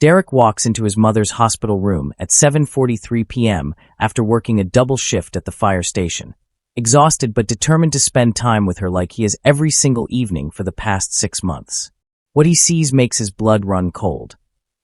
Derek walks into his mother's hospital room at 7:43 p.m. after working a double shift at the fire station. Exhausted but determined to spend time with her like he has every single evening for the past 6 months. What he sees makes his blood run cold.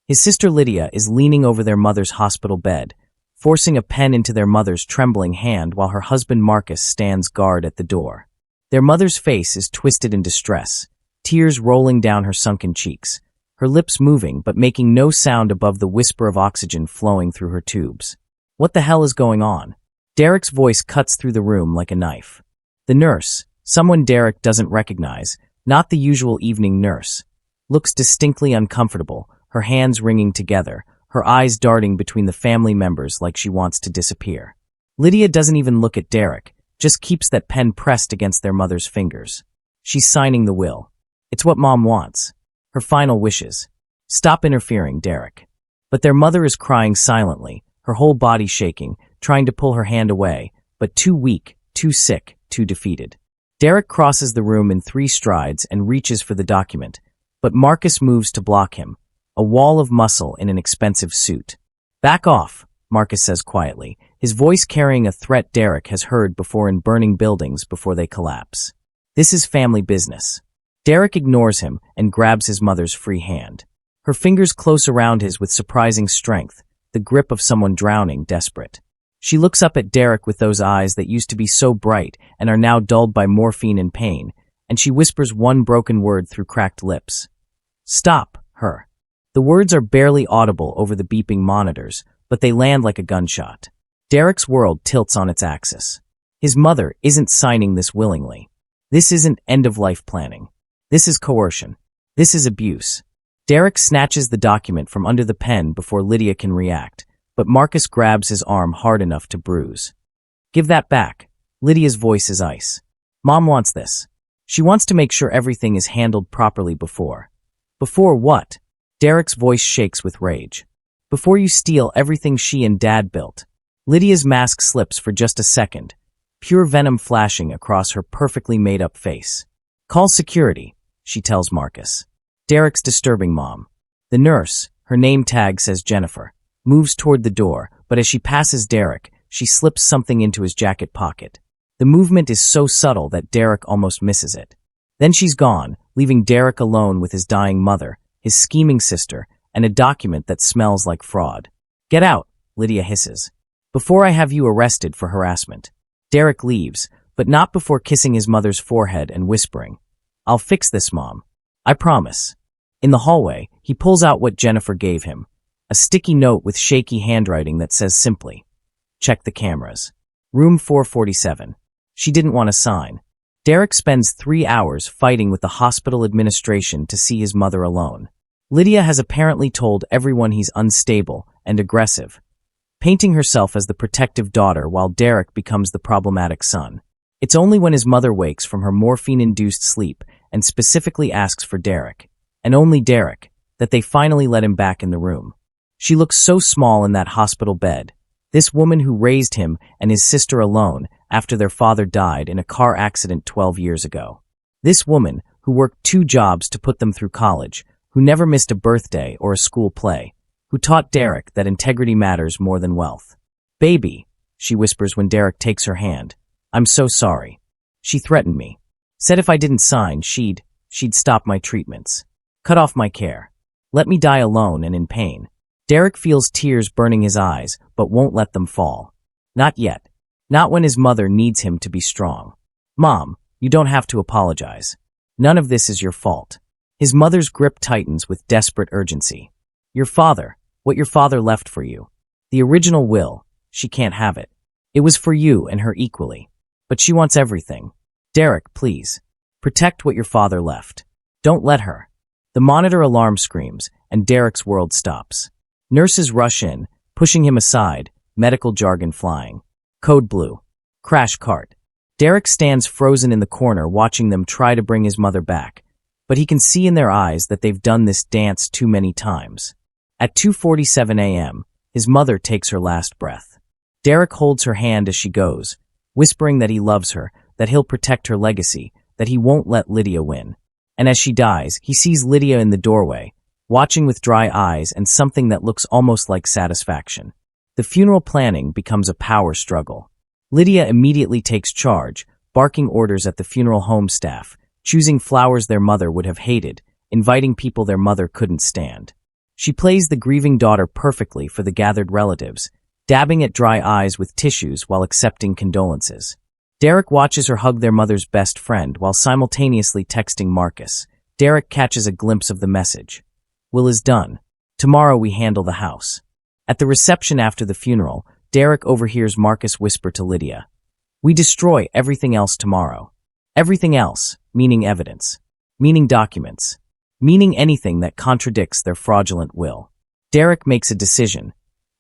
His sister Lydia is leaning over their mother's hospital bed, forcing a pen into their mother's trembling hand while her husband Marcus stands guard at the door. Their mother's face is twisted in distress, tears rolling down her sunken cheeks, her lips moving but making no sound above the whisper of oxygen flowing through her tubes. What the hell is going on? Derek's voice cuts through the room like a knife. The nurse, someone Derek doesn't recognize, not the usual evening nurse, looks distinctly uncomfortable, her hands wringing together, her eyes darting between the family members like she wants to disappear. Lydia doesn't even look at Derek, just keeps that pen pressed against their mother's fingers. She's signing the will. It's what Mom wants. Her final wishes. Stop interfering, Derek. But their mother is crying silently, her whole body shaking, trying to pull her hand away, but too weak, too sick, too defeated. Derek crosses the room in 3 strides and reaches for the document, but Marcus moves to block him, a wall of muscle in an expensive suit. Back off, Marcus says quietly, his voice carrying a threat Derek has heard before in burning buildings before they collapse. This is family business. Derek ignores him and grabs his mother's free hand. Her fingers close around his with surprising strength, the grip of someone drowning, desperate. She looks up at Derek with those eyes that used to be so bright and are now dulled by morphine and pain, and she whispers one broken word through cracked lips. Stop her. The words are barely audible over the beeping monitors, but they land like a gunshot. Derek's world tilts on its axis. His mother isn't signing this willingly. This isn't end-of-life planning. This is coercion. This is abuse. Derek snatches the document from under the pen before Lydia can react, but Marcus grabs his arm hard enough to bruise. Give that back. Lydia's voice is ice. Mom wants this. She wants to make sure everything is handled properly before. Before what? Derek's voice shakes with rage. Before you steal everything she and Dad built. Lydia's mask slips for just a second, pure venom flashing across her perfectly made-up face. Call security, she tells Marcus. Derek's disturbing mom. The nurse, her name tag says Jennifer, moves toward the door, but as she passes Derek, she slips something into his jacket pocket. The movement is so subtle that Derek almost misses it. Then she's gone, leaving Derek alone with his dying mother, his scheming sister, and a document that smells like fraud. Get out, Lydia hisses. Before I have you arrested for harassment. Derek leaves, but not before kissing his mother's forehead and whispering, I'll fix this, Mom. I promise. In the hallway, he pulls out what Jennifer gave him, a sticky note with shaky handwriting that says simply, check the cameras. Room 447. She didn't want to sign. Derek spends 3 hours fighting with the hospital administration to see his mother alone. Lydia has apparently told everyone he's unstable and aggressive, painting herself as the protective daughter while Derek becomes the problematic son. It's only when his mother wakes from her morphine-induced sleep and specifically asks for Derek, and only Derek, that they finally let him back in the room. She looks so small in that hospital bed, this woman who raised him and his sister alone after their father died in a car accident 12 years ago. This woman who worked 2 jobs to put them through college, who never missed a birthday or a school play, who taught Derek that integrity matters more than wealth. Baby, she whispers when Derek takes her hand, I'm so sorry. She threatened me. Said if I didn't sign, she'd stop my treatments. Cut off my care. Let me die alone and in pain. Derek feels tears burning his eyes, but won't let them fall. Not yet. Not when his mother needs him to be strong. Mom, you don't have to apologize. None of this is your fault. His mother's grip tightens with desperate urgency. Your father, what your father left for you. The original will, she can't have it. It was for you and her equally. But she wants everything. Derek, please. Protect what your father left. Don't let her. The monitor alarm screams, and Derek's world stops. Nurses rush in, pushing him aside, medical jargon flying. Code blue. Crash cart. Derek stands frozen in the corner watching them try to bring his mother back, but he can see in their eyes that they've done this dance too many times. At 2:47 a.m., his mother takes her last breath. Derek holds her hand as she goes, whispering that he loves her, that he'll protect her legacy, that he won't let Lydia win. And as she dies, he sees Lydia in the doorway, watching with dry eyes and something that looks almost like satisfaction. The funeral planning becomes a power struggle. Lydia immediately takes charge, barking orders at the funeral home staff, choosing flowers their mother would have hated, inviting people their mother couldn't stand. She plays the grieving daughter perfectly for the gathered relatives, dabbing at dry eyes with tissues while accepting condolences. Derek watches her hug their mother's best friend while simultaneously texting Marcus. Derek catches a glimpse of the message. Will is done. Tomorrow we handle the house. At the reception after the funeral, Derek overhears Marcus whisper to Lydia, "We destroy everything else tomorrow." Everything else, meaning evidence, meaning documents, meaning anything that contradicts their fraudulent will. Derek makes a decision.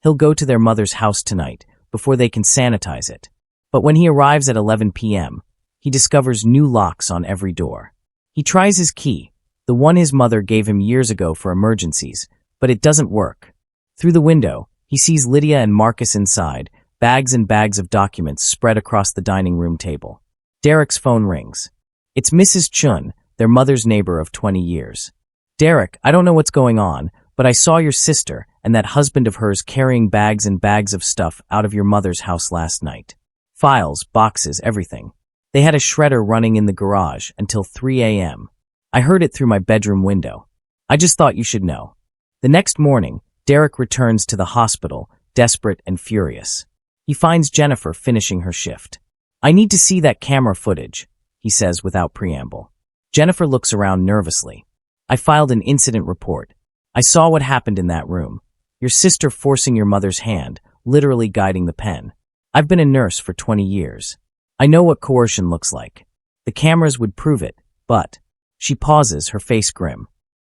He'll go to their mother's house tonight, before they can sanitize it. But when he arrives at 11 p.m., he discovers new locks on every door. He tries his key, the one his mother gave him years ago for emergencies, but it doesn't work. Through the window, he sees Lydia and Marcus inside, bags and bags of documents spread across the dining room table. Derek's phone rings. It's Mrs. Chun, their mother's neighbor of 20 years. "Derek, I don't know what's going on, but I saw your sister and that husband of hers carrying bags and bags of stuff out of your mother's house last night. Files, boxes, everything. They had a shredder running in the garage until 3 a.m. I heard it through my bedroom window. I just thought you should know." The next morning, Derek returns to the hospital, desperate and furious. He finds Jennifer finishing her shift. "I need to see that camera footage," he says without preamble. Jennifer looks around nervously. "I filed an incident report. I saw what happened in that room. Your sister forcing your mother's hand, literally guiding the pen. I've been a nurse for 20 years. I know what coercion looks like. The cameras would prove it, but..." She pauses, her face grim.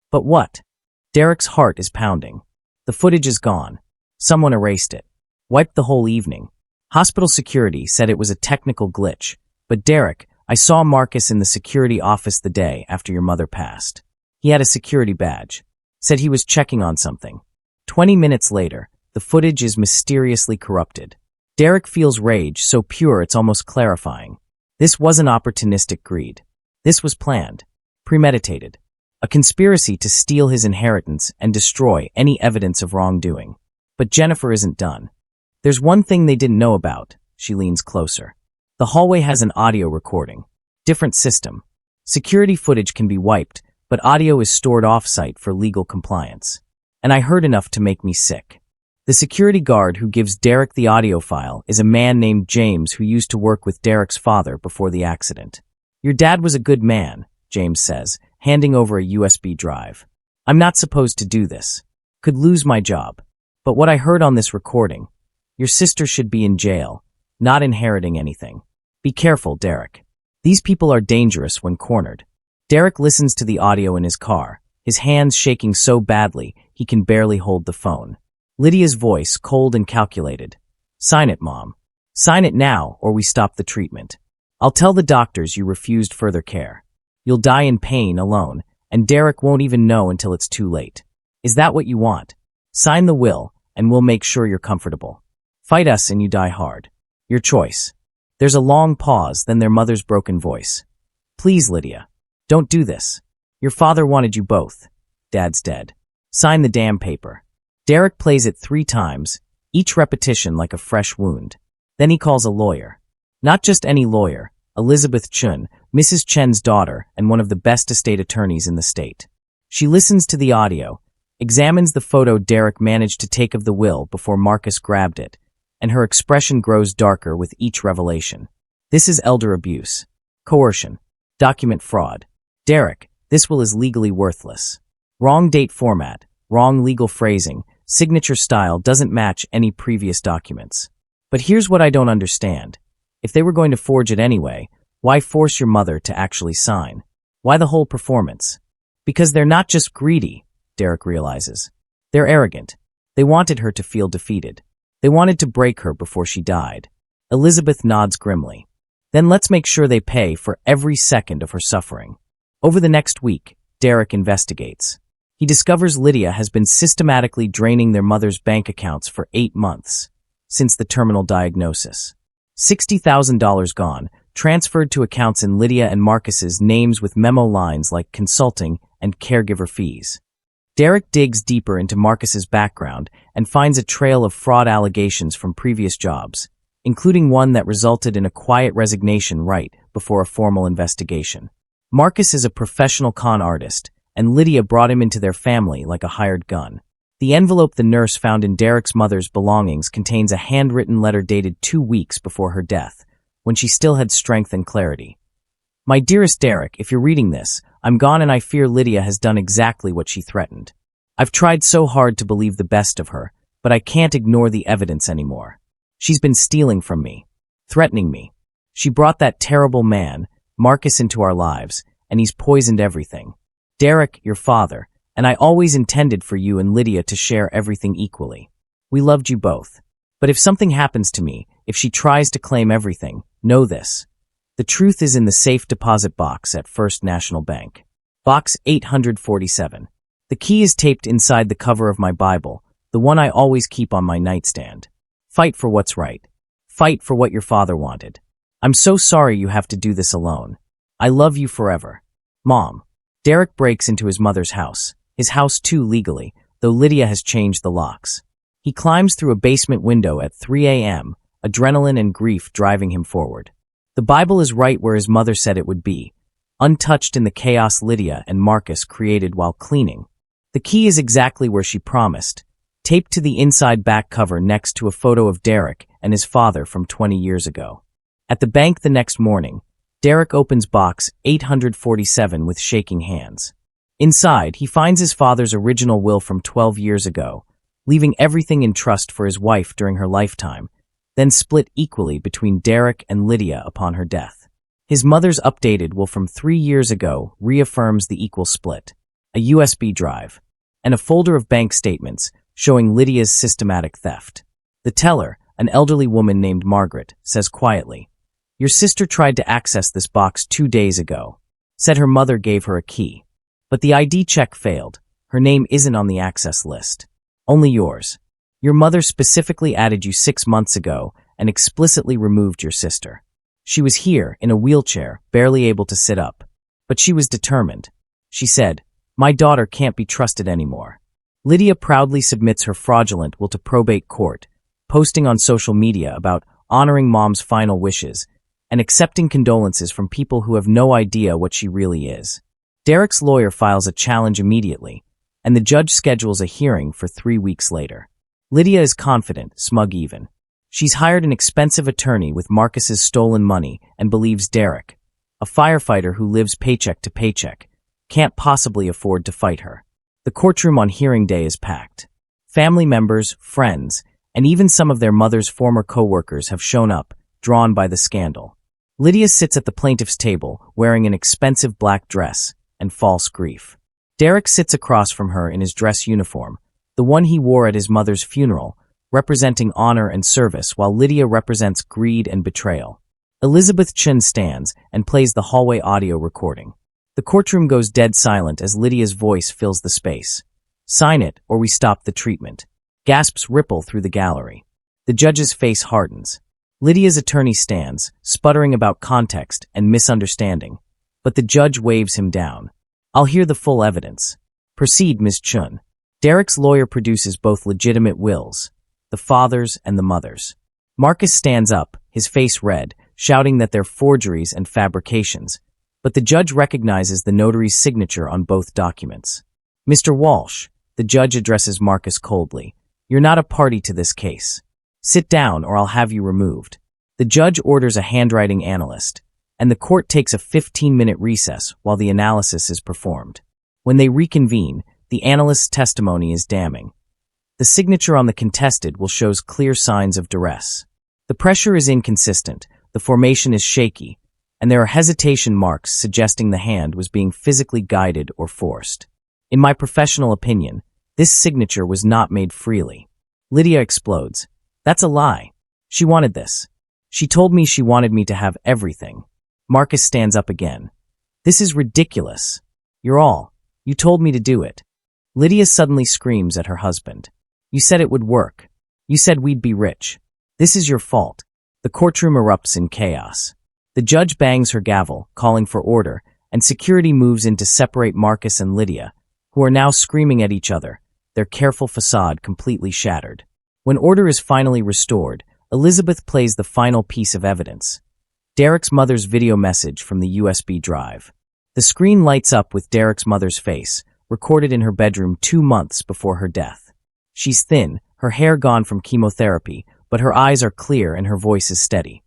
"But what?" Derek's heart is pounding. The footage is gone. Someone erased it. Wiped the whole evening. Hospital security said it was a technical glitch. But Derek, I saw Marcus in the security office the day after your mother passed. He had a security badge. Said he was checking on something. 20 minutes later, the footage is mysteriously corrupted. Derek feels rage so pure it's almost clarifying. This wasn't opportunistic greed. This was planned. Premeditated. A conspiracy to steal his inheritance and destroy any evidence of wrongdoing. But Jennifer isn't done. There's one thing they didn't know about. She leans closer. The hallway has an audio recording. Different system. Security footage can be wiped, but audio is stored off-site for legal compliance. And I heard enough to make me sick. The security guard who gives Derek the audio file is a man named James who used to work with Derek's father before the accident. "Your dad was a good man," James says, handing over a USB drive. "I'm not supposed to do this. Could lose my job. But what I heard on this recording, your sister should be in jail, not inheriting anything. Be careful, Derek. These people are dangerous when cornered." Derek listens to the audio in his car, his hands shaking so badly he can barely hold the phone. Lydia's voice, cold and calculated. "Sign it, Mom. Sign it now, or we stop the treatment. I'll tell the doctors you refused further care. You'll die in pain alone, and Derek won't even know until it's too late. Is that what you want? Sign the will, and we'll make sure you're comfortable. Fight us and you die hard. Your choice." There's a long pause, then their mother's broken voice. "Please, Lydia. Don't do this. Your father wanted you both. Dad's dead. Sign the damn paper." Derek plays it 3 times, each repetition like a fresh wound. Then he calls a lawyer. Not just any lawyer, Elizabeth Chun, Mrs. Chen's daughter and one of the best estate attorneys in the state. She listens to the audio, examines the photo Derek managed to take of the will before Marcus grabbed it, and her expression grows darker with each revelation. This is elder abuse, coercion, document fraud. Derek, this will is legally worthless. Wrong date format, wrong legal phrasing, signature style doesn't match any previous documents. But here's what I don't understand. If they were going to forge it anyway, why force your mother to actually sign? Why the whole performance? Because they're not just greedy, Derek realizes. They're arrogant. They wanted her to feel defeated. They wanted to break her before she died. Elizabeth nods grimly. Then let's make sure they pay for every second of her suffering. Over the next week, Derek investigates. He discovers Lydia has been systematically draining their mother's bank accounts for 8 months, since the terminal diagnosis. $60,000 gone, transferred to accounts in Lydia and Marcus's names with memo lines like consulting and caregiver fees. Derek digs deeper into Marcus's background and finds a trail of fraud allegations from previous jobs, including one that resulted in a quiet resignation right before a formal investigation. Marcus is a professional con artist, and Lydia brought him into their family like a hired gun. The envelope the nurse found in Derek's mother's belongings contains a handwritten letter dated 2 weeks before her death, when she still had strength and clarity. My dearest Derek, if you're reading this, I'm gone and I fear Lydia has done exactly what she threatened. I've tried so hard to believe the best of her, but I can't ignore the evidence anymore. She's been stealing from me, threatening me. She brought that terrible man, Marcus, into our lives, and he's poisoned everything. Derek, your father, and I always intended for you and Lydia to share everything equally. We loved you both. But if something happens to me, if she tries to claim everything, know this. The truth is in the safe deposit box at First National Bank. Box 847. The key is taped inside the cover of my Bible, the one I always keep on my nightstand. Fight for what's right. Fight for what your father wanted. I'm so sorry you have to do this alone. I love you forever. Mom. Derek breaks into his mother's house. His house too legally, though Lydia has changed the locks. He climbs through a basement window at 3 a.m., adrenaline and grief driving him forward. The Bible is right where his mother said it would be, untouched in the chaos Lydia and Marcus created while cleaning. The key is exactly where she promised, taped to the inside back cover next to a photo of Derek and his father from 20 years ago. At the bank the next morning, Derek opens box 847 with shaking hands. Inside, he finds his father's original will from 12 years ago, leaving everything in trust for his wife during her lifetime, then split equally between Derek and Lydia upon her death. His mother's updated will from 3 years ago reaffirms the equal split, a USB drive, and a folder of bank statements showing Lydia's systematic theft. The teller, an elderly woman named Margaret, says quietly, "Your sister tried to access this box 2 days ago. Said her mother gave her a key. But the ID check failed. Her name isn't on the access list. Only yours. Your mother specifically added you 6 months ago and explicitly removed your sister. She was here, in a wheelchair, barely able to sit up. But she was determined. She said, 'My daughter can't be trusted anymore.'" Lydia proudly submits her fraudulent will to probate court, posting on social media about honoring mom's final wishes and accepting condolences from people who have no idea what she really is. Derek's lawyer files a challenge immediately, and the judge schedules a hearing for 3 weeks later. Lydia is confident, smug even. She's hired an expensive attorney with Marcus's stolen money and believes Derek, a firefighter who lives paycheck to paycheck, can't possibly afford to fight her. The courtroom on hearing day is packed. Family members, friends, and even some of their mother's former co-workers have shown up, drawn by the scandal. Lydia sits at the plaintiff's table, wearing an expensive black dress and false grief. Derek sits across from her in his dress uniform, the one he wore at his mother's funeral, representing honor and service, while Lydia represents greed and betrayal. Elizabeth Chun stands and plays the hallway audio recording. The courtroom goes dead silent as Lydia's voice fills the space. "Sign it, or we stop the treatment." Gasps ripple through the gallery. The judge's face hardens. Lydia's attorney stands, sputtering about context and misunderstanding, but the judge waves him down. "I'll hear the full evidence." "Proceed, Ms. Chun." Derek's lawyer produces both legitimate wills, the father's and the mother's. Marcus stands up, his face red, shouting that they're forgeries and fabrications, but the judge recognizes the notary's signature on both documents. "Mr. Walsh," the judge addresses Marcus coldly, "you're not a party to this case. Sit down or I'll have you removed." The judge orders a handwriting analyst, and the court takes a 15-minute recess while the analysis is performed. When they reconvene, the analyst's testimony is damning. The signature on the contested will shows clear signs of duress. The pressure is inconsistent, the formation is shaky, and there are hesitation marks suggesting the hand was being physically guided or forced. "In my professional opinion, this signature was not made freely." Lydia explodes. "That's a lie. She wanted this. She told me she wanted me to have everything." Marcus stands up again. "This is ridiculous. You told me to do it." Lydia suddenly screams at her husband. "You said it would work. You said we'd be rich. This is your fault." The courtroom erupts in chaos. The judge bangs her gavel, calling for order, and security moves in to separate Marcus and Lydia, who are now screaming at each other, their careful facade completely shattered. When order is finally restored, Elizabeth plays the final piece of evidence: Derek's mother's video message from the USB drive. The screen lights up with Derek's mother's face, recorded in her bedroom 2 months before her death. She's thin, her hair gone from chemotherapy, but her eyes are clear and her voice is steady.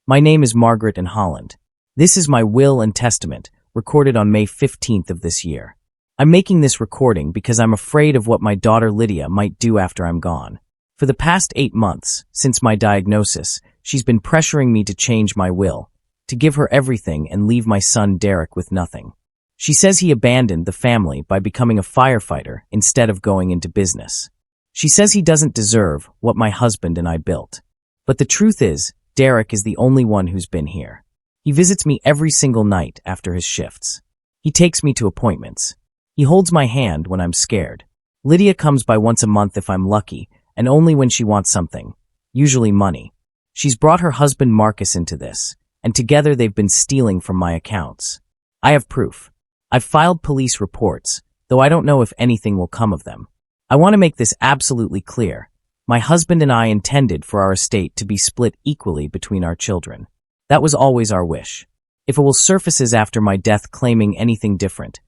"My name is Margaret in Holland. This is my will and testament, recorded on May 15th of this year. I'm making this recording because I'm afraid of what my daughter Lydia might do after I'm gone. For the past 8 months, since my diagnosis, she's been pressuring me to change my will, to give her everything and leave my son Derek with nothing. She says he abandoned the family by becoming a firefighter instead of going into business. She says he doesn't deserve what my husband and I built. But the truth is, Derek is the only one who's been here. He visits me every single night after his shifts. He takes me to appointments. He holds my hand when I'm scared. Lydia comes by once a month if I'm lucky, and only when she wants something, usually money. She's brought her husband Marcus into this, and together they've been stealing from my accounts. I have proof. I've filed police reports, though I don't know if anything will come of them. I want to make this absolutely clear. My husband and I intended for our estate to be split equally between our children. That was always our wish. If it will surfaces after my death claiming anything different,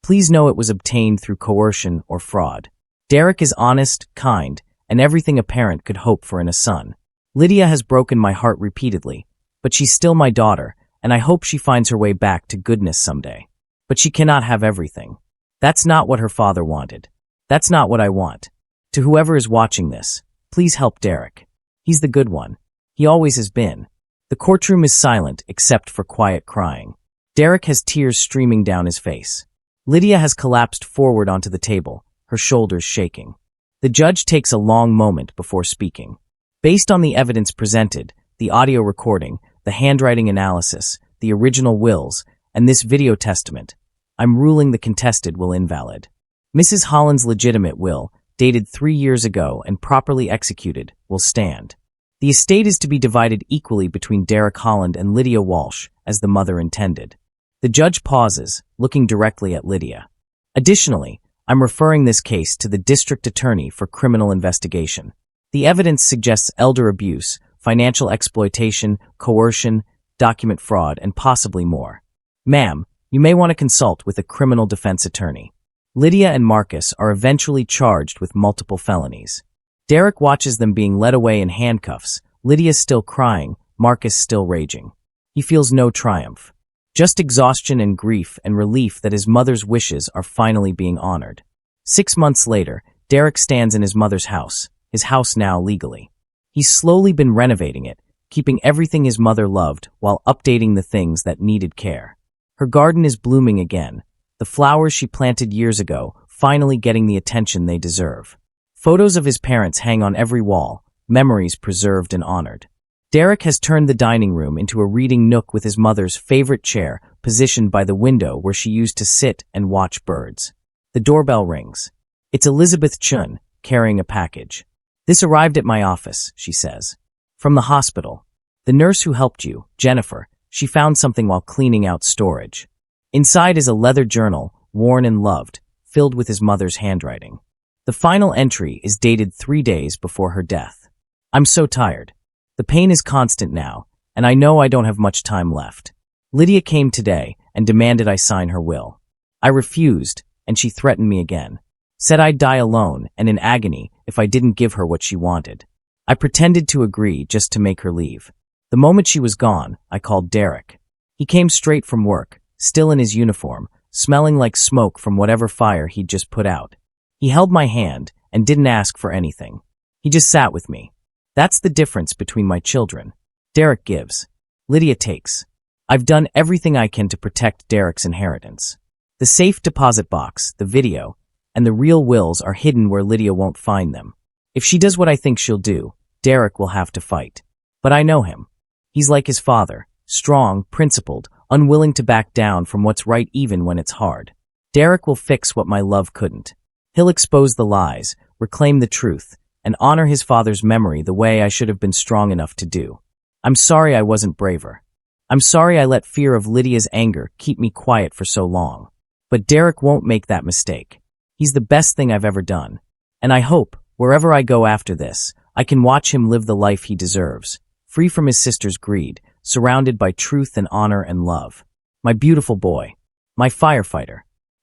please know it was obtained through coercion or fraud. Derek is honest, kind, and everything a parent could hope for in a son. Lydia has broken my heart repeatedly, but she's still my daughter, and I hope she finds her way back to goodness someday. But she cannot have everything. That's not what her father wanted. That's not what I want. To whoever is watching this, please help Derek. He's the good one. He always has been. The courtroom is silent except for quiet crying. Derek has tears streaming down his face. Lydia has collapsed forward onto the table, her shoulders shaking. The judge takes a long moment before speaking. Based on the evidence presented, the audio recording, the handwriting analysis, the original wills, and this video testament, I'm ruling the contested will invalid. Mrs. Holland's legitimate will, dated 3 years ago and properly executed, will stand. The estate is to be divided equally between Derek Holland and Lydia Walsh, as the mother intended. The judge pauses, looking directly at Lydia. Additionally, I'm referring this case to the district attorney for criminal investigation. The evidence suggests elder abuse, financial exploitation, coercion, document fraud, and possibly more. Ma'am, you may want to consult with a criminal defense attorney. Lydia and Marcus are eventually charged with multiple felonies. Derek watches them being led away in handcuffs, Lydia still crying, Marcus still raging. He feels no triumph. Just exhaustion and grief and relief that his mother's wishes are finally being honored. 6 months later, Derek stands in his mother's house, his house now legally. He's slowly been renovating it, keeping everything his mother loved while updating the things that needed care. Her garden is blooming again, the flowers she planted years ago finally getting the attention they deserve. Photos of his parents hang on every wall, memories preserved and honored. Derek has turned the dining room into a reading nook with his mother's favorite chair positioned by the window where she used to sit and watch birds. The doorbell rings. It's Elizabeth Chun, carrying a package. "This arrived at my office," she says. "From the hospital. The nurse who helped you, Jennifer, she found something while cleaning out storage." Inside is a leather journal, worn and loved, filled with his mother's handwriting. The final entry is dated 3 days before her death. "I'm so tired. The pain is constant now, and I know I don't have much time left. Lydia came today and demanded I sign her will. I refused, and she threatened me again. Said I'd die alone and in agony if I didn't give her what she wanted. I pretended to agree just to make her leave. The moment she was gone, I called Derek. He came straight from work, still in his uniform, smelling like smoke from whatever fire he'd just put out. He held my hand and didn't ask for anything. He just sat with me. That's the difference between my children. Derek gives. Lydia takes. I've done everything I can to protect Derek's inheritance. The safe deposit box, the video, and the real wills are hidden where Lydia won't find them. If she does what I think she'll do, Derek will have to fight. But I know him. He's like his father, strong, principled, unwilling to back down from what's right even when it's hard. Derek will fix what my love couldn't. He'll expose the lies, reclaim the truth, and honor his father's memory the way I should have been strong enough to do. I'm sorry I wasn't braver. I'm sorry I let fear of Lydia's anger keep me quiet for so long. But Derek won't make that mistake. He's the best thing I've ever done. And I hope, wherever I go after this, I can watch him live the life he deserves, free from his sister's greed, surrounded by truth and honor and love. My beautiful boy. My firefighter.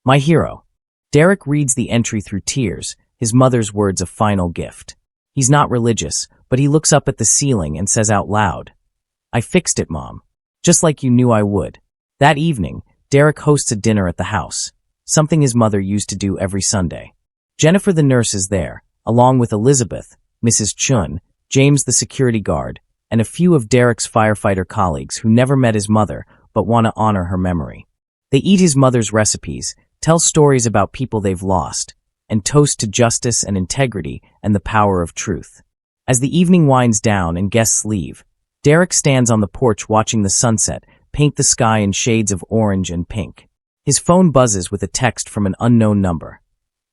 My hero. Derek reads the entry through tears, his mother's words a final gift. He's not religious, but he looks up at the ceiling and says out loud, "I fixed it, Mom. Just like you knew I would." That evening, Derek hosts a dinner at the house, something his mother used to do every Sunday. Jennifer the nurse is there, along with Elizabeth, Mrs. Chun, James the security guard, and a few of Derek's firefighter colleagues who never met his mother but want to honor her memory. They eat his mother's recipes, tell stories about people they've lost, and toast to justice and integrity and the power of truth. As the evening winds down and guests leave, Derek stands on the porch watching the sunset paint the sky in shades of orange and pink. His phone buzzes with a text from an unknown number.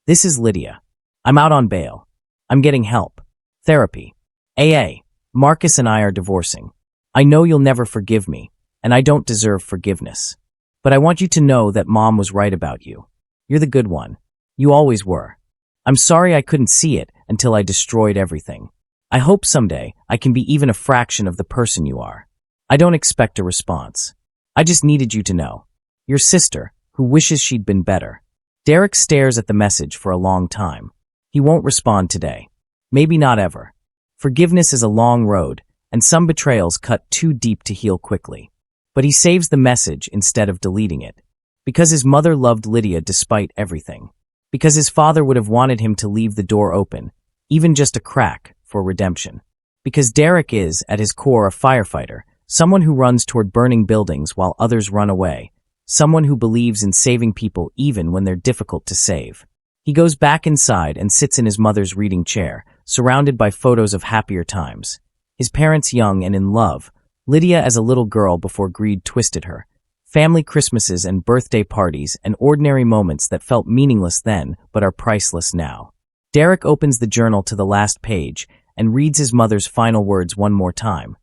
"This is Lydia. I'm out on bail. I'm getting help. Therapy. AA. Marcus and I are divorcing. I know you'll never forgive me, and I don't deserve forgiveness. But I want you to know that Mom was right about you. You're the good one. You always were. I'm sorry I couldn't see it until I destroyed everything. I hope someday I can be even a fraction of the person you are. I don't expect a response. I just needed you to know. Your sister, who wishes she'd been better." Derek stares at the message for a long time. He won't respond today. Maybe not ever. Forgiveness is a long road, and some betrayals cut too deep to heal quickly. But he saves the message instead of deleting it. Because his mother loved Lydia despite everything. Because his father would have wanted him to leave the door open, even just a crack, for redemption. Because Derek is, at his core, a firefighter, someone who runs toward burning buildings while others run away, someone who believes in saving people even when they're difficult to save. He goes back inside and sits in his mother's reading chair, surrounded by photos of happier times. His parents young and in love, Lydia as a little girl before greed twisted her, family Christmases and birthday parties and ordinary moments that felt meaningless then but are priceless now. Derek opens the journal to the last page and reads his mother's final words one more time.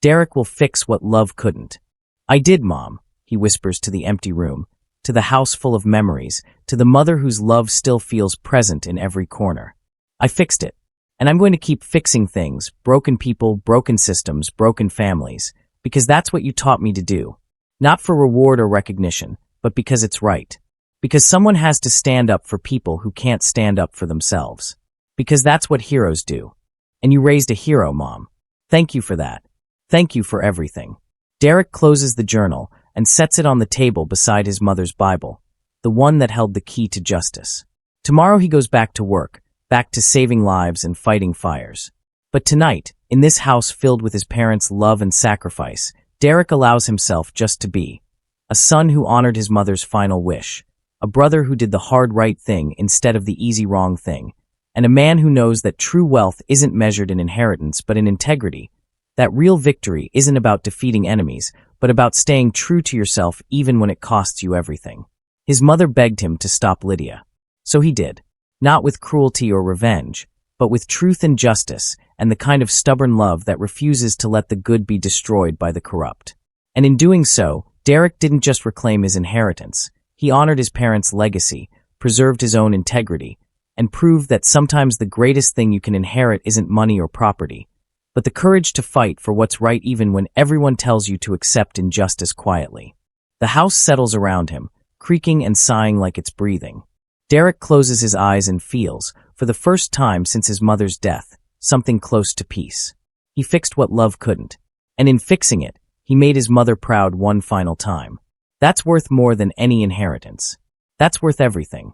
Derek will fix what love couldn't. "I did, Mom," he whispers to the empty room, to the house full of memories, to the mother whose love still feels present in every corner. "I fixed it. And I'm going to keep fixing things, broken people, broken systems, broken families, because that's what you taught me to do. Not for reward or recognition, but because it's right. Because someone has to stand up for people who can't stand up for themselves. Because that's what heroes do. And you raised a hero, Mom. Thank you for that. Thank you for everything." Derek closes the journal and sets it on the table beside his mother's Bible, the one that held the key to justice. Tomorrow he goes back to work, back to saving lives and fighting fires. But tonight, in this house filled with his parents' love and sacrifice, Derek allows himself just to be. A son who honored his mother's final wish, a brother who did the hard right thing instead of the easy wrong thing, and a man who knows that true wealth isn't measured in inheritance but in integrity, that real victory isn't about defeating enemies, but about staying true to yourself even when it costs you everything. His mother begged him to stop Lydia. So he did. Not with cruelty or revenge, but with truth and justice and the kind of stubborn love that refuses to let the good be destroyed by the corrupt. And in doing so, Derek didn't just reclaim his inheritance. He honored his parents' legacy, preserved his own integrity, and proved that sometimes the greatest thing you can inherit isn't money or property, but the courage to fight for what's right even when everyone tells you to accept injustice quietly. The house settles around him, creaking and sighing like it's breathing. Derek closes his eyes and feels, for the first time since his mother's death, something close to peace. He fixed what love couldn't, and in fixing it, he made his mother proud one final time. That's worth more than any inheritance. That's worth everything.